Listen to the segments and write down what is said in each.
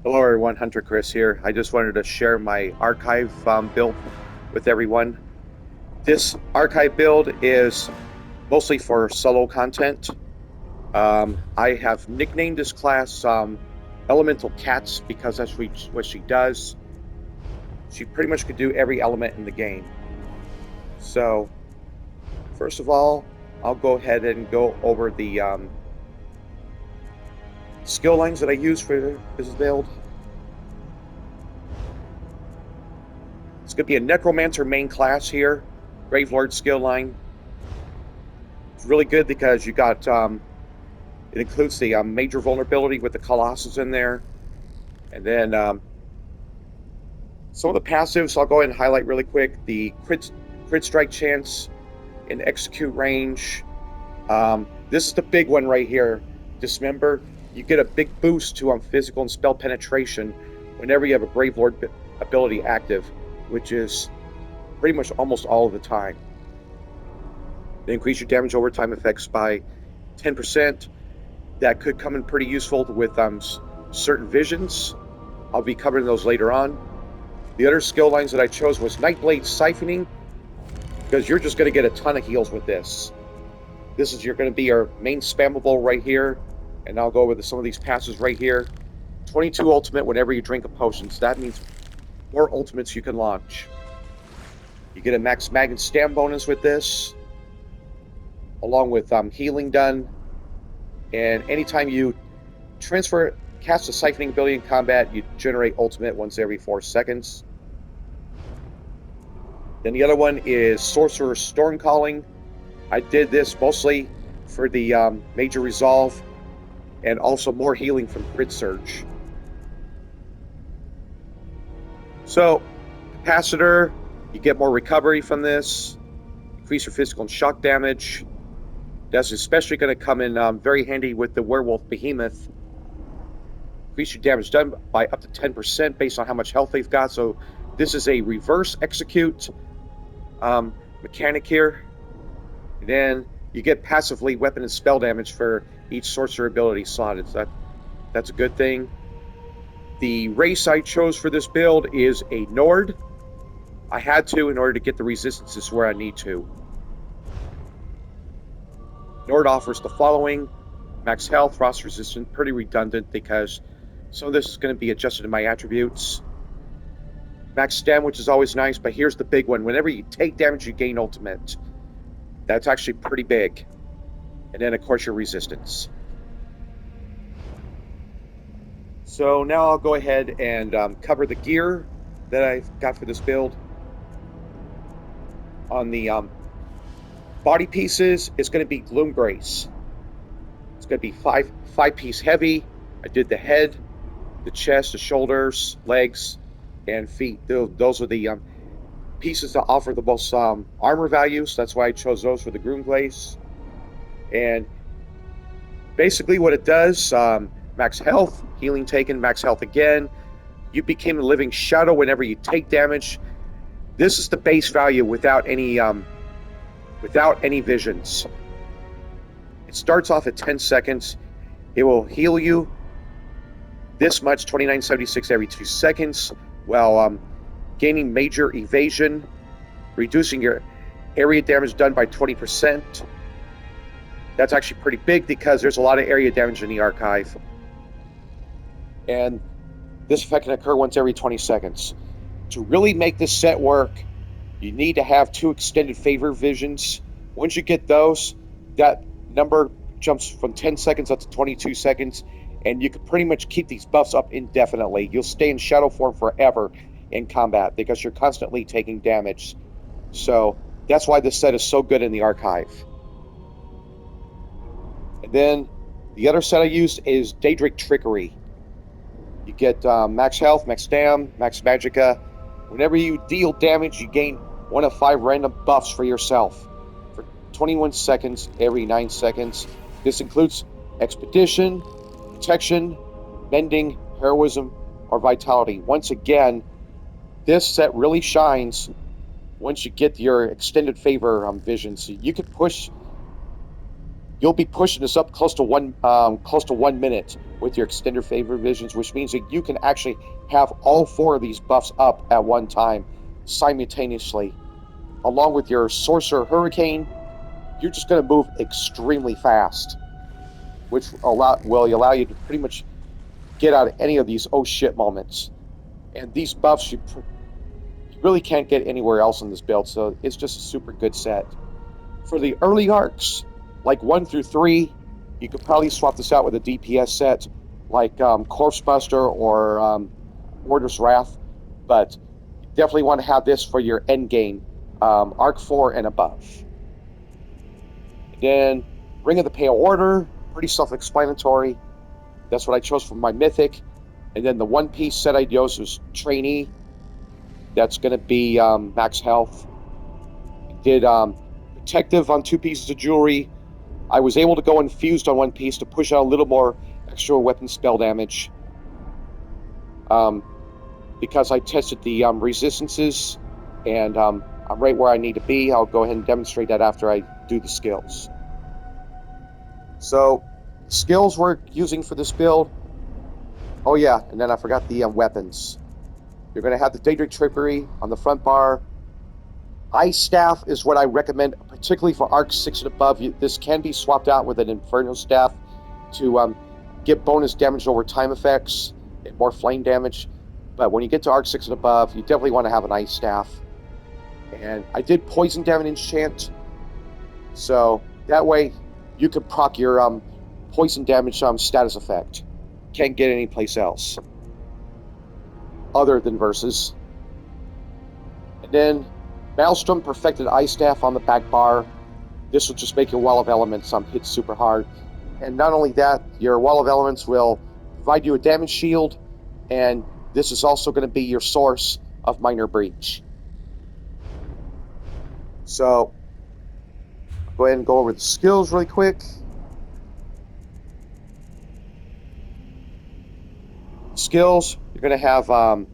Hello everyone, Hunter Chris here. I just wanted to share my archive build with everyone. This archive build is mostly for solo content. I have nicknamed this class Elemental Cats because that's what she does. She pretty much could do every element in the game. So, first of all, I'll go ahead and go over the skill lines that I use for this build. It's going to be a Necromancer main class here, Gravelord skill line. It's really good because you got it includes the major vulnerability with the Colossus in there, and then some of the passives I'll go ahead and highlight really quick. The crit strike chance in execute range. This is the big one right here. Dismember. You get a big boost to physical and spell penetration whenever you have a Gravelord ability active, which is pretty much almost all of the time. They increase your damage over time effects by 10%. That could come in pretty useful with certain visions. I'll be covering those later on. The other skill lines that I chose was Nightblade Siphoning, because you're just going to get a ton of heals with this. This is going to be your main spammable right here, and I'll go over some of these passes right here. 22 ultimate whenever you drink a potion, so that means more ultimates you can launch. You get a max mag and stam bonus with this, along with healing done. And anytime you cast a siphoning ability in combat, you generate ultimate once every 4 seconds. Then the other one is Sorcerer Stormcalling. I did this mostly for the major resolve and also more healing from Crit Surge. So, Capacitor, you get more recovery from this, increase your physical and shock damage. That's especially going to come in very handy with the Werewolf Behemoth. Increase your damage done by up to 10% based on how much health they've got. So this is a reverse execute mechanic here. And then you get passively weapon and spell damage for each sorcerer ability slotted. So that's a good thing. The race I chose for this build is a Nord. I had to in order to get the resistances where I need to. Nord offers the following: max health, frost resistant, pretty redundant because some of this is going to be adjusted to my attributes. Max stam, which is always nice, but here's the big one. Whenever you take damage, you gain ultimate. That's actually pretty big. And then, of course, your resistance. So now I'll go ahead and cover the gear that I've got for this build. On the body pieces, it's going to be Gloom Grace. It's going to be five piece heavy. I did the head, the chest, the shoulders, legs, and feet. Those are the pieces that offer the most armor values. That's why I chose those for the Gloom Grace. And basically what it does, max health, healing taken, max health again. You became a living shadow whenever you take damage. This is the base value without any visions. It starts off at 10 seconds. It will heal you this much, 2976 every 2 seconds, while gaining major evasion, reducing your area damage done by 20%. That's actually pretty big because there's a lot of area damage in the archive. And this effect can occur once every 20 seconds. To really make this set work, you need to have 2 extended favor visions. Once you get those, that number jumps from 10 seconds up to 22 seconds, and you can pretty much keep these buffs up indefinitely. You'll stay in shadow form forever in combat because you're constantly taking damage. So that's why this set is so good in the archive. And then the other set I used is Daedric Trickery. You get max health, max stam, max magicka. Whenever you deal damage, you gain 1 of 5 random buffs for yourself for 21 seconds every 9 seconds. This includes Expedition, Protection, Mending, Heroism, or Vitality. Once again, this set really shines once you get your extended favor vision. So you could push you'll be pushing this up close to 1 minute with your extended favor visions, which means that you can actually have all 4 of these buffs up at one time simultaneously. Along with your Sorcerer Hurricane, you're just going to move extremely fast, which will allow you to pretty much get out of any of these oh shit moments. And these buffs you really can't get anywhere else in this build, so it's just a super good set. For the early arcs, like 1 through 3, you could probably swap this out with a DPS set like Corpse Buster or Mortar's Wrath, but you definitely want to have this for your end game, Arc 4 and above. Then Ring of the Pale Order, pretty self-explanatory. That's what I chose for my Mythic. And then the one-piece set I chose was Trainee. That's going to be max health. Did Protective on 2 pieces of jewelry. I was able to go Infused on 1 piece to push out a little more extra weapon spell damage. Because I tested the resistances, and I'm right where I need to be. I'll go ahead and demonstrate that after I do the skills. So, skills we're using for this build. Oh yeah, and then I forgot the weapons. You're going to have the Daedric Trickery on the front bar. Ice Staff is what I recommend, particularly for Arc 6 and above. This can be swapped out with an Inferno Staff to get bonus damage over time effects and more flame damage. But when you get to Arc 6 and above, you definitely want to have an Ice Staff. And I did Poison Damage Enchant, so that way you can proc your Poison Damage status effect. Can't get anyplace else other than Versus. And then Maelstrom Perfected Ice Staff on the back bar. This will just make your Wall of Elements hit super hard. And not only that, your Wall of Elements will provide you a damage shield, and this is also going to be your source of Minor Breach. So, I'll go ahead and go over the skills really quick. Skills, you're going to have on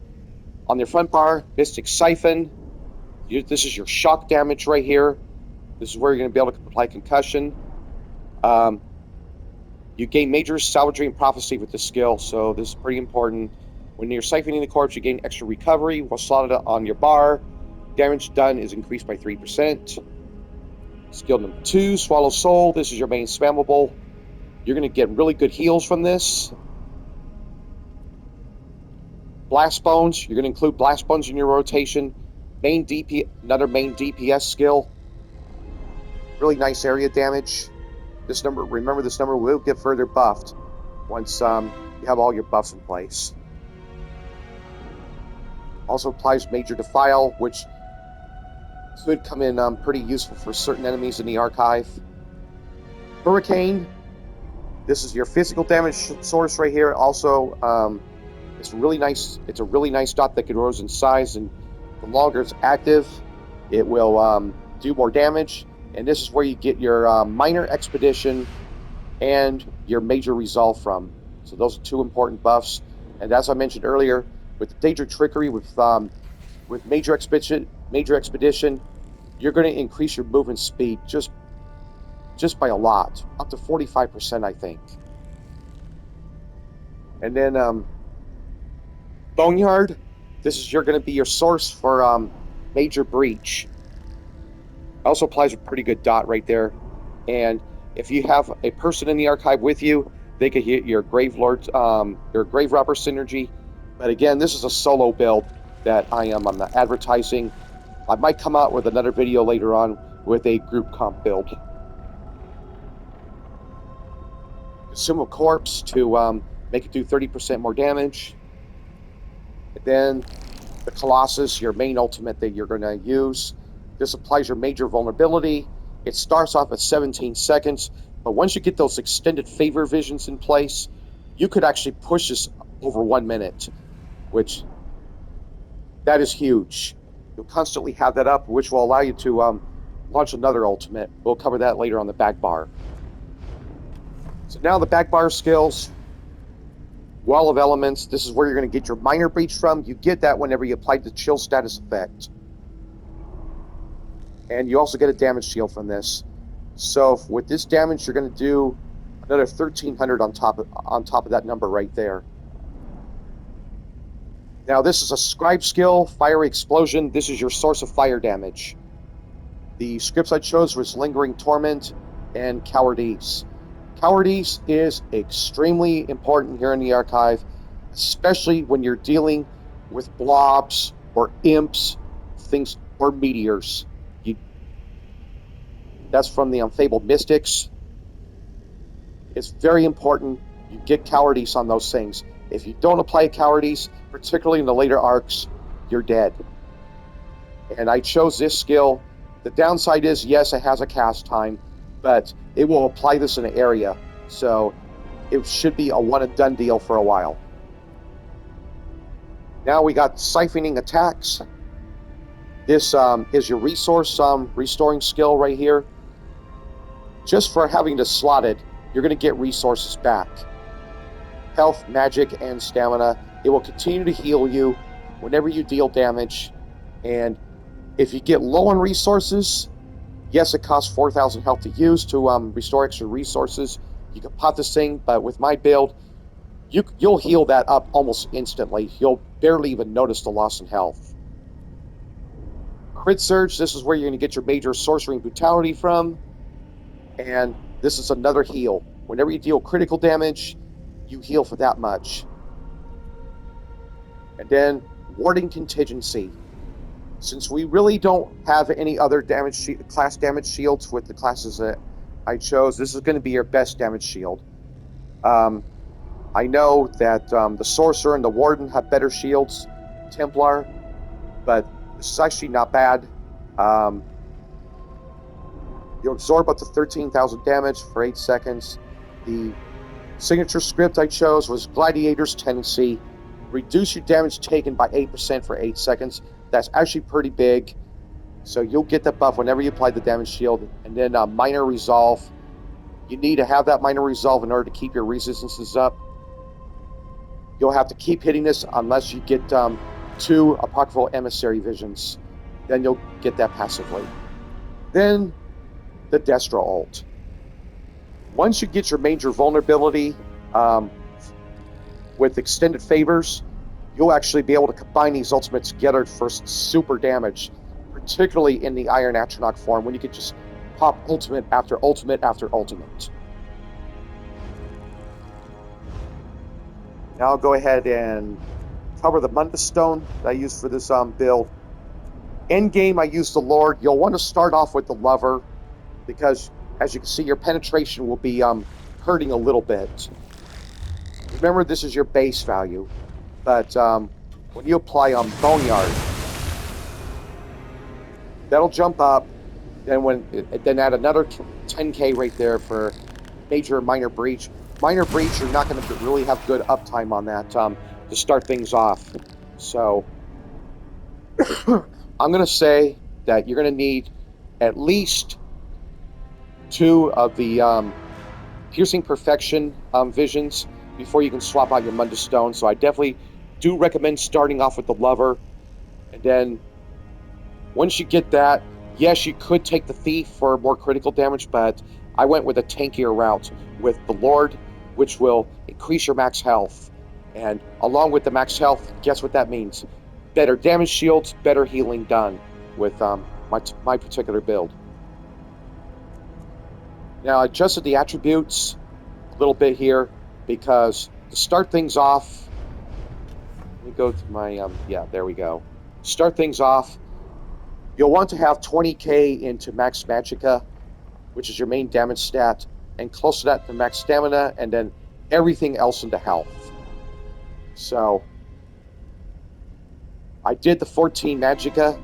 your front bar, Mystic Siphon. This is your shock damage right here. This is where you're going to be able to apply concussion. You gain major salvaging and prophecy with this skill, so this is pretty important. When you're siphoning the corpse, you gain extra recovery while slotted on your bar. Damage done is increased by 3%. Skill number 2, Swallow Soul. This is your main spammable. You're going to get really good heals from this. Blast Bones. You're going to include Blast Bones in your rotation. Another main DPS skill. Really nice area damage. This number, remember, this number will get further buffed once you have all your buffs in place. Also applies Major Defile, which could come in pretty useful for certain enemies in the archive. Hurricane. This is your physical damage source right here. Also, it's really nice. It's a really nice dot that grows in size, and the longer it's active, it will do more damage. And this is where you get your Minor Expedition and your Major Resolve from. So those are 2 important buffs. And as I mentioned earlier, with the Daedric Trickery, with Major Expedition, you're going to increase your movement speed just by a lot, up to 45%, I think. And then Boneyard, this is going to be your source for Major Breach. Also applies a pretty good dot right there. And if you have a person in the archive with you, they could hit your Grave Robber synergy. But again, this is a solo build that I am advertising. I might come out with another video later on with a group comp build. Consumable Corpse to make it do 30% more damage. And then the Colossus, your main ultimate that you're going to use. This applies your major vulnerability. It starts off at 17 seconds, but once you get those extended favor visions in place, you could actually push this over 1 minute, which that is huge. You'll constantly have that up, which will allow you to launch another ultimate. We'll cover that later on the back bar. So now the back bar skills. Wall of Elements. This is where you're going to get your Minor Breach from. You get that whenever you apply the chill status effect. And you also get a damage shield from this. So with this damage, you're going to do another 1,300 on top of that number right there. Now this is a scribe skill, fiery explosion. This is your source of fire damage. The scripts I chose was Lingering Torment and Cowardice. Cowardice is extremely important here in the archive, especially when you're dealing with blobs or imps, things, or meteors. That's from the Unfabled Mystics. It's very important you get Cowardice on those things. If you don't apply Cowardice, particularly in the later arcs, you're dead. And I chose this skill. The downside is, yes, it has a cast time, but it will apply this in an area, so it should be a one-and-done deal for a while. Now we got Siphoning Attacks. This is your resource restoring skill right here. Just for having to slot it, you're going to get resources back. Health, magic, and stamina. It will continue to heal you whenever you deal damage. And if you get low on resources, yes, it costs 4,000 health to use to restore extra resources. You can pop this thing, but with my build, you'll heal that up almost instantly. You'll barely even notice the loss in health. Crit Surge, this is where you're going to get your major sorcery and brutality from. And this is another heal. Whenever you deal critical damage, you heal for that much. And then Warding Contingency. Since we really don't have any other class damage shields with the classes that I chose, this is going to be your best damage shield. I know that the Sorcerer and the Warden have better shields, Templar, but this is actually not bad. You absorb up to 13,000 damage for 8 seconds. The signature script I chose was Gladiator's Tendency. Reduce your damage taken by 8% for 8 seconds. That's actually pretty big. So you'll get that buff whenever you apply the damage shield. And then Minor Resolve. You need to have that Minor Resolve in order to keep your resistances up. You'll have to keep hitting this unless you get 2 Apocryphal Emissary Visions. Then you'll get that passively. Then the Destra ult. Once you get your major vulnerability with extended favors, you'll actually be able to combine these ultimates together for super damage, particularly in the Iron Atronach form, when you can just pop ultimate after ultimate after ultimate. Now I'll go ahead and cover the Mundus Stone that I used for this build. Endgame, I used the Lord. You'll want to start off with the Lover, because as you can see, your penetration will be hurting a little bit. Remember, this is your base value, but when you apply Boneyard, that'll jump up. Then add another 10k right there for major minor breach. Minor breach, you're not going to really have good uptime on that to start things off. So I'm going to say that you're going to need at least 2 of the Piercing Perfection visions before you can swap out your Mundus Stone. So I definitely do recommend starting off with the Lover. And then once you get that, yes, you could take the Thief for more critical damage, but I went with a tankier route with the Lord, which will increase your max health. And along with the max health, guess what that means? Better damage shields, better healing done with my particular build. Now I adjusted the attributes a little bit here because to start things off, let me go to my, yeah, there we go. Start things off, you'll want to have 20k into max magicka, which is your main damage stat, and close to that to max stamina, and then everything else into health. So I did the 14 magicka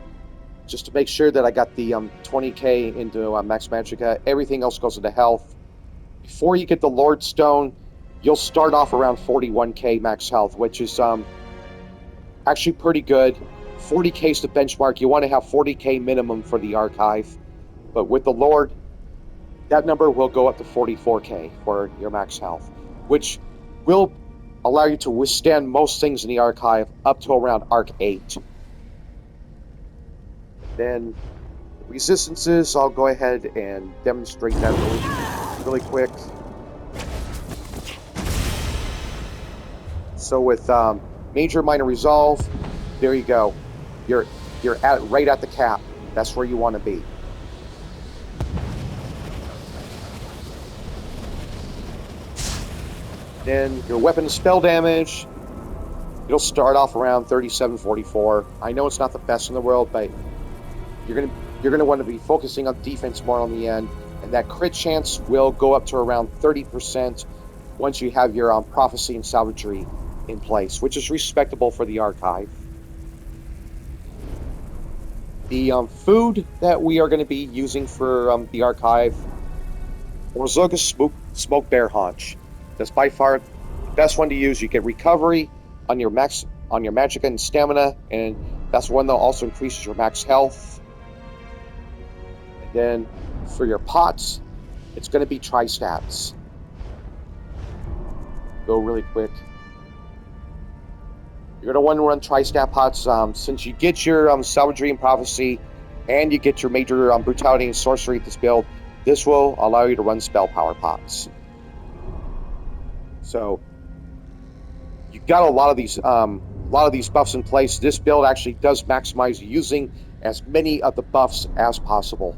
just to make sure that I got the 20k into max magicka. Everything else goes into health. Before you get the Lord Stone, you'll start off around 41k max health, which is actually pretty good. 40k is the benchmark. You want to have 40k minimum for the archive. But with the Lord, that number will go up to 44k for your max health, which will allow you to withstand most things in the archive up to around Arc 8. Then Resistances, I'll go ahead and demonstrate that really quick. So with major minor resolve, there you go. You're right at the cap. That's where you want to be. Then your weapon spell damage, it'll start off around 3744. I know it's not the best in the world, but you're gonna want to be focusing on defense more on the end, and that crit chance will go up to around 30% once you have your prophecy and savagery in place, which is respectable for the archive. The food that we are going to be using for the archive, Orzoga smoked bear haunch. That's by far the best one to use. You get recovery on your magic and stamina, and that's one that also increases your max health. And then for your pots, it's going to be tri-stats. Go really quick. You're going to want to run tri-stat pots since you get your savagery and prophecy, and you get your major brutality and sorcery at this build. This will allow you to run spell power pots. So you got a lot of these buffs in place. This build actually does maximize using as many of the buffs as possible.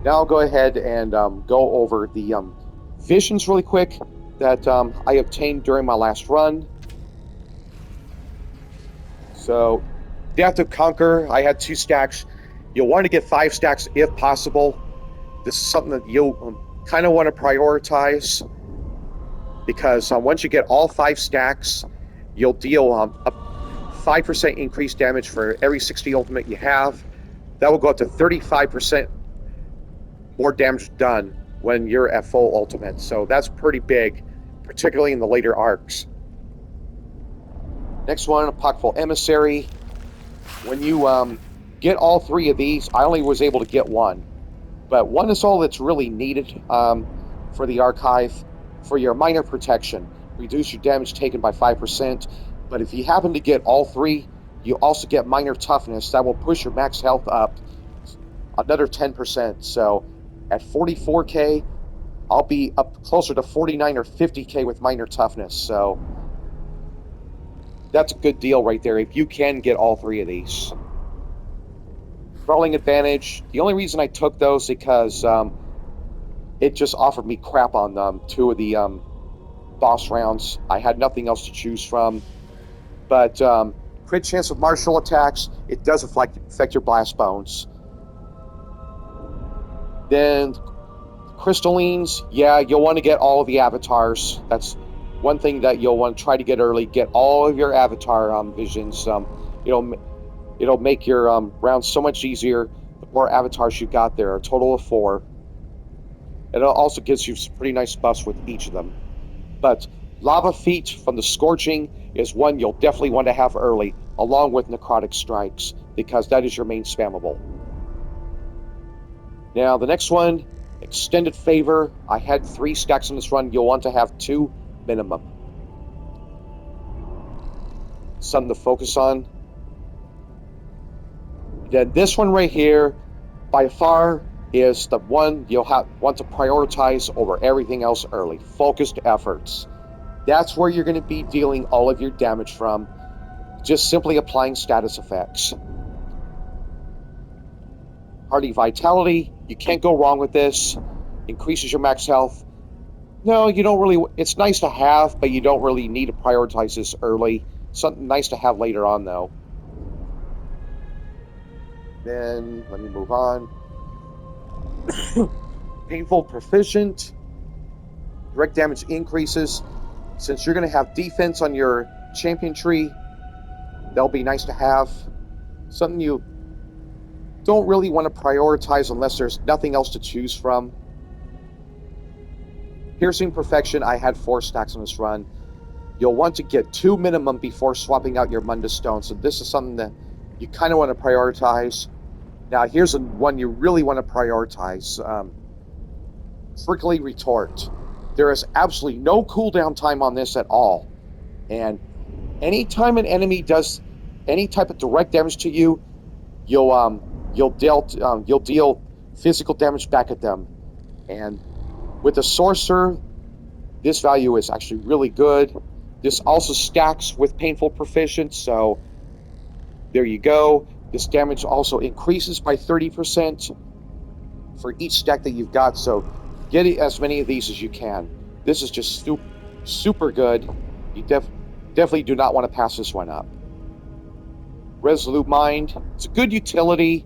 Now I'll go ahead and go over the visions really quick that I obtained during my last run. So, Death to Conquer, I had 2 stacks. You'll want to get 5 stacks if possible. This is something that you'll kind of want to prioritize, because once you get all 5 stacks, you'll deal a 5% increased damage for every 60 ultimate you have. That will go up to 35% more damage done when you're at full ultimate. So that's pretty big, particularly in the later arcs. Next one, a Pockful Emissary. When you get all 3 of these, I only was able to get 1. But 1 is all that's really needed for the archive. For your minor protection, reduce your damage taken by 5%. But if you happen to get all 3, you also get minor toughness. That will push your max health up another 10%. So at 44k, I'll be up closer to 49 or 50k with minor toughness. So that's a good deal right there if you can get all 3 of these. Crawling advantage, the only reason I took those is because it just offered me crap on 2 of the boss rounds. I had nothing else to choose from. But crit chance with martial attacks, it does affect your blast bones. Then crystallines, yeah, you'll want to get all of the avatars. That's one thing that you'll want to try to get early. Get all of your avatar visions. It'll make your rounds so much easier. The more avatars you got there, a total of 4. It also gives you some pretty nice buffs with each of them. But Lava Feet from the Scorching is one you'll definitely want to have early, along with Necrotic Strikes, because that is your main spammable. Now, the next one, Extended Favor. I had 3 stacks in this run. You'll want to have 2 minimum. Something to focus on. Then this one right here, by far, is the one you'll want to prioritize over everything else early. Focused efforts. That's where you're going to be dealing all of your damage from, just simply applying status effects. Hardy Vitality, you can't go wrong with this. Increases your max health. No, you don't really, it's nice to have, but you don't really need to prioritize this early. Something nice to have later on, though. Then, let me move on. Painful Proficient. Direct damage increases. Since you're going to have defense on your champion tree, that'll be nice to have. Something you don't really want to prioritize unless there's nothing else to choose from. Piercing Perfection, I had 4 stacks on this run. You'll want to get 2 minimum before swapping out your Mundus Stone, so this is something that you kind of want to prioritize. Now, here's one you really want to prioritize. Prickly Retort. There is absolutely no cooldown time on this at all. And anytime an enemy does any type of direct damage to you, you'll deal physical damage back at them. And with the sorcerer, this value is actually really good. This also stacks with painful proficient, so there you go. This damage also increases by 30% for each stack that you've got, so get as many of these as you can. This is just super good. You definitely do not want to pass this one up. Resolute Mind, it's a good utility.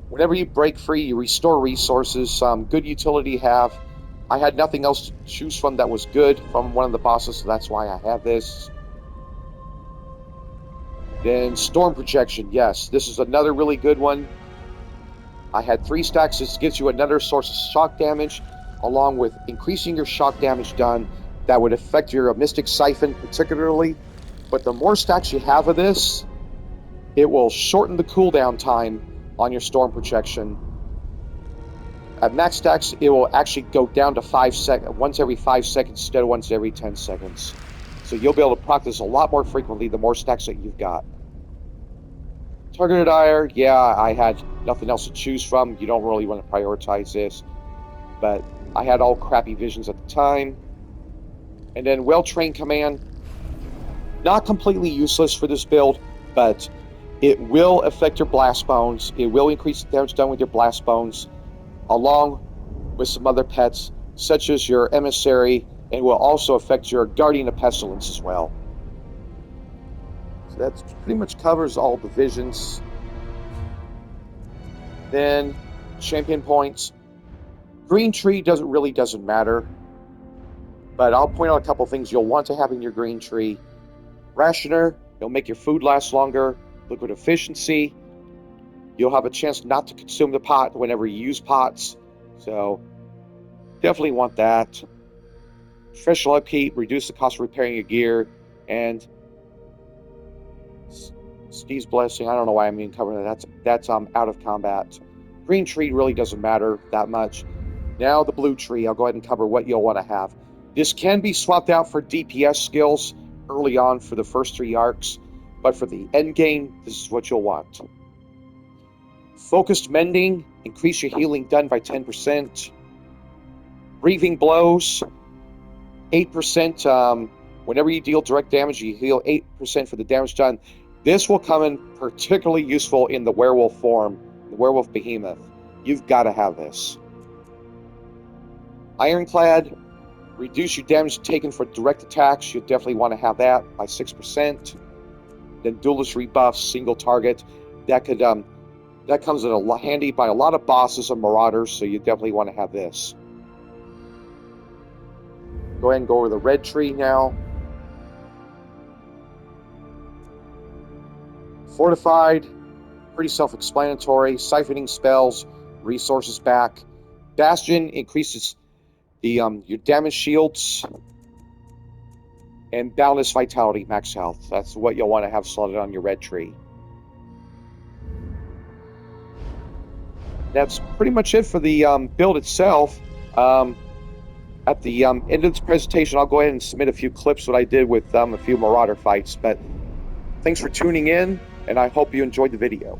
Whenever you break free, you restore resources. Some good utility to have. I had nothing else to choose from that was good from one of the bosses, so that's why I have this. Then Storm Projection, yes, this is another really good one. I had 3 stacks. This gives you another source of shock damage, along with increasing your shock damage done. That would affect your Mystic Siphon particularly. But the more stacks you have of this, it will shorten the cooldown time on your Storm Projection. At max stacks, it will actually go down to 5 seconds, once every 5 seconds instead of once every 10 seconds. So you'll be able to proc this a lot more frequently the more stacks that you've got. Targeted Ire, yeah, I had nothing else to choose from. You don't really want to prioritize this, but I had all crappy visions at the time. And then Well-Trained Command, not completely useless for this build, but it will affect your blast bones. It will increase the damage done with your blast bones, along with some other pets, such as your Emissary, and will also affect your Guardian of Pestilence as well. So that pretty much covers all the visions. Then champion points. Green tree doesn't matter, but I'll point out a couple things you'll want to have in your green tree. Rationer, it'll make your food last longer. Liquid efficiency, you'll have a chance not to consume the pot whenever you use pots, so definitely want that. Professional upkeep, reduce the cost of repairing your gear, and Steve's Blessing, I don't know why I'm even covering that. That's out of combat. Green tree really doesn't matter that much. Now the blue tree, I'll go ahead and cover what you'll want to have. This can be swapped out for DPS skills early on for the first 3 arcs, but for the end game, this is what you'll want. Focused Mending, increase your healing done by 10%. Breathing Blows, 8%. Whenever you deal direct damage, you heal 8% for the damage done. This will come in particularly useful in the werewolf form, the werewolf behemoth. You've got to have this. Ironclad, reduce your damage taken for direct attacks. You'll definitely want to have that by 6%. Then Duelist Rebuff, single target. That comes in handy by a lot of bosses and marauders, so you definitely want to have this. Go ahead and go over the red tree now. Fortified, pretty self-explanatory. Siphoning spells, resources back. Bastion increases the your damage shields. And Boundless Vitality, max health. That's what you'll want to have slotted on your red tree. That's pretty much it for the build itself. At the end of this presentation, I'll go ahead and submit a few clips what I did with a few Marauder fights. But thanks for tuning in, and I hope you enjoyed the video.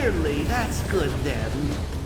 clearly, that's good then.